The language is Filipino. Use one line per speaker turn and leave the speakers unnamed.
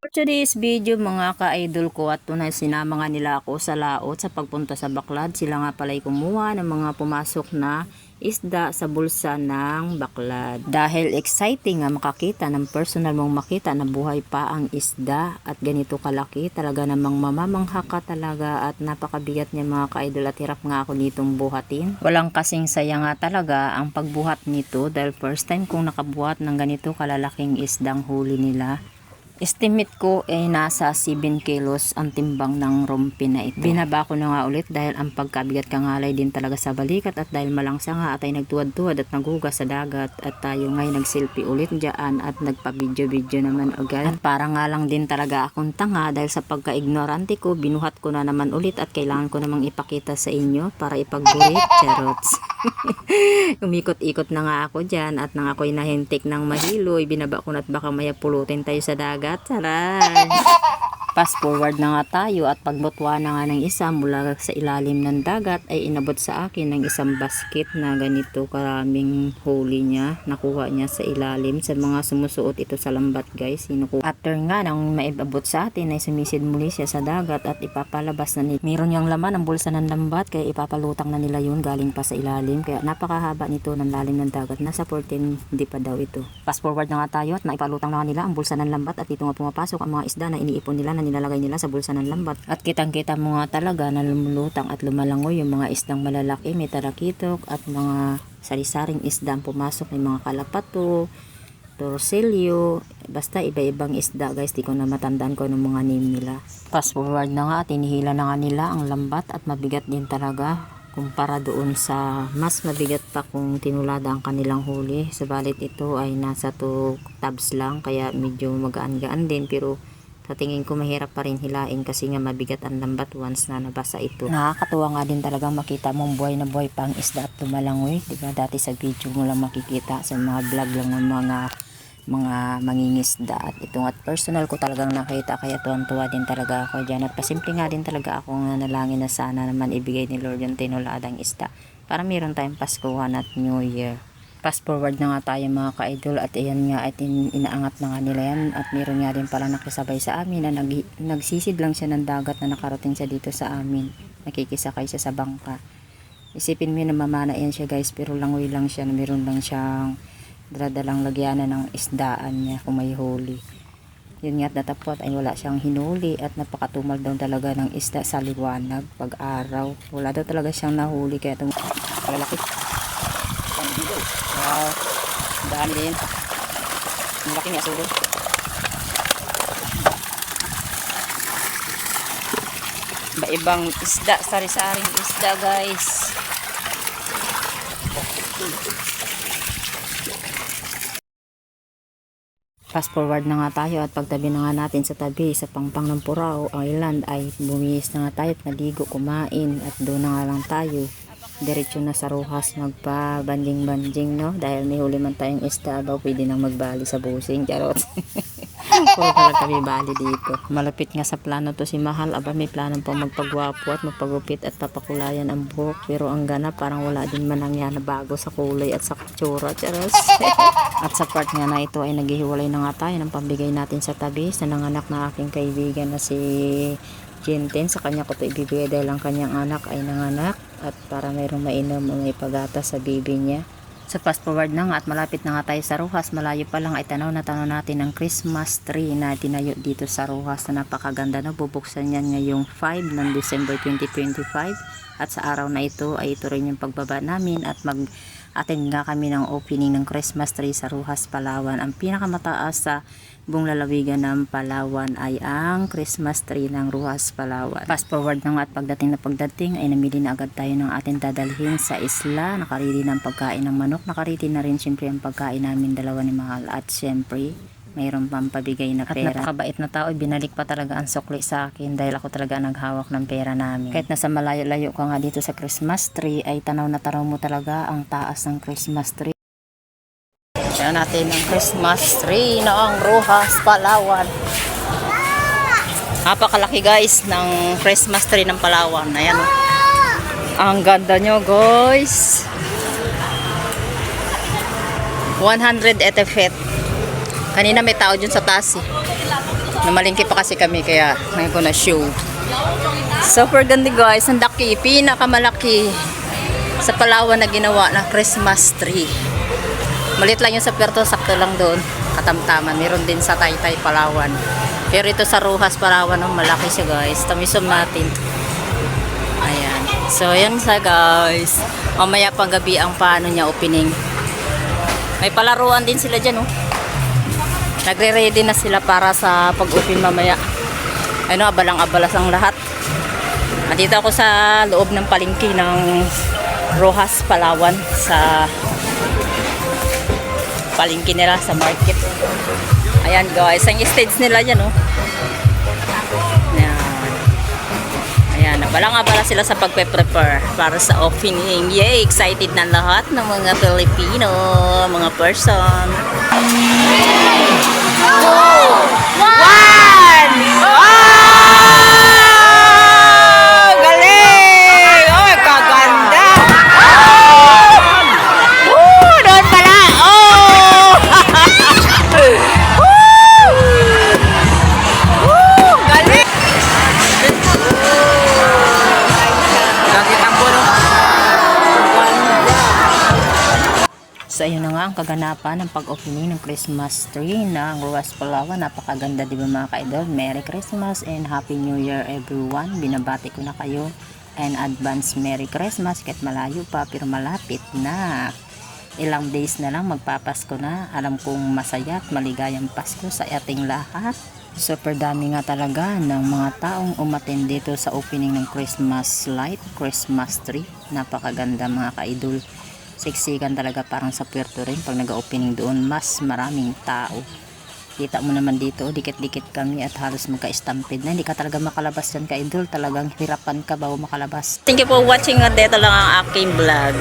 Today's video mga ka-idol ko at tunay sinama nga nila ako sa laot sa pagpunta sa Baklad. Sila nga pala'y kumuha ng mga pumasok na isda sa bulsa ng Baklad. Dahil exciting nga makakita ng personal mong makita na buhay pa ang isda at ganito kalaki. Talaga namang mamamangha ka talaga at napakabigat niya mga ka-idol at hirap nga ako nitong buhatin. Walang kasing saya nga talaga ang pagbuhat nito dahil first time kong nakabuhat ng ganito kalalaking isdang huli nila. Estimate ko ay nasa 7 kilos ang timbang ng rompi na ito. Binaba ko na nga ulit dahil ang pagkabigat kangalay din talaga sa balikat at dahil malangsa nga at ay nagtuwad-tuwad at naghugas sa dagat at tayo ngay nagselfie ulit dyan at nagpa-video-video naman agad. At para nga lang din talaga akong tanga dahil sa pagka-ignorante ko, binuhat ko na naman ulit at kailangan ko namang ipakita sa inyo para ipagburit. Charots. Umikot-ikot na nga ako dyan at nang ako'y nahintik ng mahiloy, binaba ko na at baka maya pulutin tayo sa dagat. Taray! Fast forward na nga tayo at pagbutwa na nga ng isa mula sa ilalim ng dagat ay inabot sa akin ng isang basket na ganito karaming huli niya. Nakuha niya sa ilalim sa mga sumusuot ito sa lambat guys. After nga nang maibabot sa atin ay sumisid muli siya sa dagat at ipapalabas na nila. Meron niyang laman ang bulsa ng lambat kaya ipapalutang na nila yun galing pa sa ilalim. Kaya napakahaba nito ng lalim ng dagat. Nasa 14 hindi pa daw ito. Fast forward na nga tayo at naipalutang na nga nila ang bulsa ng lambat at dito nga pumapasok ang mga isda na iniipon nila na nilalagay nila sa bulsa ng lambat. At kitang-kita mo nga talaga na lumulutang at lumalangoy yung mga isdang malalaki, may tarakitok at mga sari-saring isda ang pumasok, may mga kalapato, torsilyo, basta iba-ibang isda guys, di ko na matandaan ko ng mga name nila. Fast forward na nga, tinihila na nga nila ang lambat at mabigat din talaga kumpara doon sa mas mabigat pa kung tinulada ang kanilang huli. Subalit ito ay nasa 2 tabs lang kaya medyo magaan-gaan din pero sa tingin ko mahirap pa rin hilain kasi nga mabigat ang lambat once na nabasa ito. Nakakatuwa nga din talagang makita mong buhay na buhay pa ang isda at lumalangoy. Diba dati sa video mo lang makikita sa mga vlog lang ng mga mangingisda at ito at personal ko talagang nakita kaya tuwan-tuwa din talaga ako dyan at pasimple nga din talaga ako nga nalangin na sana naman ibigay ni Lord yung tinuladang isda para meron tayong Paskuhan at New Year. Fast forward na nga tayo mga ka-idol at ayan nga at inaangat na nga nila yan at meron nga din pala nakisabay sa amin na nagsisid lang siya ng dagat na nakarating siya dito sa amin, nakikisakay siya sa bangka. Isipin mo na mamana yan siya guys pero langoy lang siya na meron lang siyang daladalang lagyanan ng isdaan niya kung may huli. Yun nga at natapot ay wala siyang hinuli at napakatumal daw talaga ng isda sa liwanag pag araw. Wala daw talaga siyang nahuli kaya itong malaki. Wow, dami din. Ang laki niya sulo. Iba-ibang isda, sari-saring isda guys. Fast forward na nga tayo at pagtabi na nga natin sa tabi sa Pangpang ng Purao Island ay bumihis na nga tayo at naligo, kumain at doon na nga lang tayo. Diretso na sa Rojas magpa-banding-banding no dahil may huli man tayong isda daw pwede nang magbali sa busing. Charot. Puro pala kami bali dito. Malapit nga sa plano to si Mahal. Aba may plano pa magpagwapo at magpagupit at papakulayan ang buhok pero ang ganap parang wala din man nangyari na bago sa kulay at sa tsura. Charot. At sa part nga na ito ay naghihiwalay na nga tayo ng pambigay natin sa tabi sa nanganak na aking kaibigan na si Jinten. Sa kanya ko ito ibibigay dahil ang kanyang anak ay nanganak at para mayroong mainom o may pagata sa bibi niya. So fast forward na nga at malapit na nga tayo sa Rojas. Malayo pa lang ay tanaw natin ang Christmas tree na tinayo dito sa Rojas na napakaganda na. Bubuksan yan ngayong 5 ng December 2025 at sa araw na ito ay ito rin yung pagbaba namin at mag-attend nga kami ng opening ng Christmas tree sa Rojas, Palawan. Ang pinakamataas sa buong lalawigan ng Palawan ay ang Christmas tree ng Rojas, Palawan. Fast forward na nga at pagdating ay namili na agad tayo ng ating dadalhin sa isla. Nakarili ng pagkain ng manok, nakarili na rin siyempre ang pagkain namin dalawa ni Mahal at siyempre mayroon pang pabigay na pera. At napakabait na tao, binalik pa talaga ang sukli sa akin dahil ako talaga naghawak ng pera namin. Kahit nasa malayo-layo ka nga dito sa Christmas tree ay tanaw na tanaw mo talaga ang taas ng Christmas tree. Kaya natin ang Christmas tree ng Rojas, Palawan. Napakalaki guys ng Christmas tree ng Palawan. Ayan o. Ang ganda nyo guys. 180 feet. Kanina may tao dyan sa taas eh. Namalingki pa kasi kami kaya ngayon ko na show. Super ganda guys, ang laki, pinakamalaki sa Palawan na ginawa na Christmas tree. Malit lang yung sa Puerto, sakto lang doon, katamtaman. Meron din sa Taytay, Palawan. Pero ito sa Rojas, Palawan, oh, malaki siya guys. Tamisom natin. Ayan. So yan sa guys. Mamaya pang gabi ang paano niya opening. May palaruan din sila dyan, oh. Nagre-ready na sila para sa pag-open mamaya. Ano, abalang-abalas ang lahat. Nandito ako sa loob ng palengke ng Rojas, Palawan. Sa palengke nila sa market. Ayan guys, ang stage nila dyan, oh. Ayan. Ayan, abalang-abala sila sa pagpe-prepare para sa opening. Yay! Excited na lahat ng mga Pilipino, mga person. 2, 1! Oh! Galing! Oh, kaganda! Oh! Doon pala! Oh! Oh! Galing! Bakit ang puno? So ayun na nga ang kaganapan ng pag-opening ng Christmas tree ng Rojas, Palawan. Napakaganda, di ba mga ka-idol? Merry Christmas and Happy New Year everyone. Binabati ko na kayo and advance Merry Christmas kahit malayo pa pero malapit na. Ilang days na lang magpapasko na. Alam kong masaya at maligayang Pasko sa ating lahat. Super dami nga talaga ng mga taong umattend dito sa opening ng Christmas light, Christmas tree. Napakaganda mga ka-idol. Siksikan talaga, parang sa Puerto rin pag nag-opening doon, mas maraming tao. Kita mo naman dito, dikit-dikit kami at halos magka-stampede na. Hindi ka talaga makalabas yan ka-idol, talagang hirapan ka bago makalabas. Thank you for watching. Dito lang ang aking vlog.